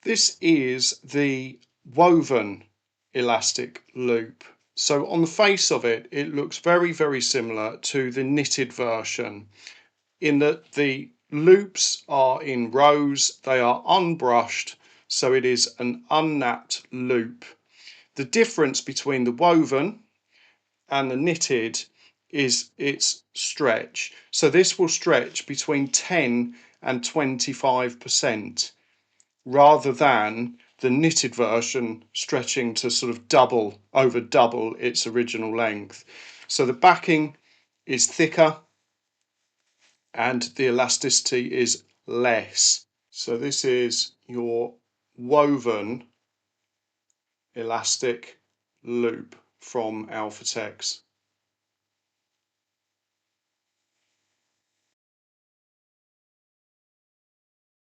This is the woven elastic loop. So on the face of it, it looks very similar to the knitted version in that the loops are in rows, they are unbrushed, so it is an unnapped loop. The difference between the woven and the knitted is its stretch. So this will stretch between 10 and 25%, rather than the knitted version stretching to sort of over double its original length. So the backing is thicker and the elasticity is less. So this is your woven elastic loop from Alfatex.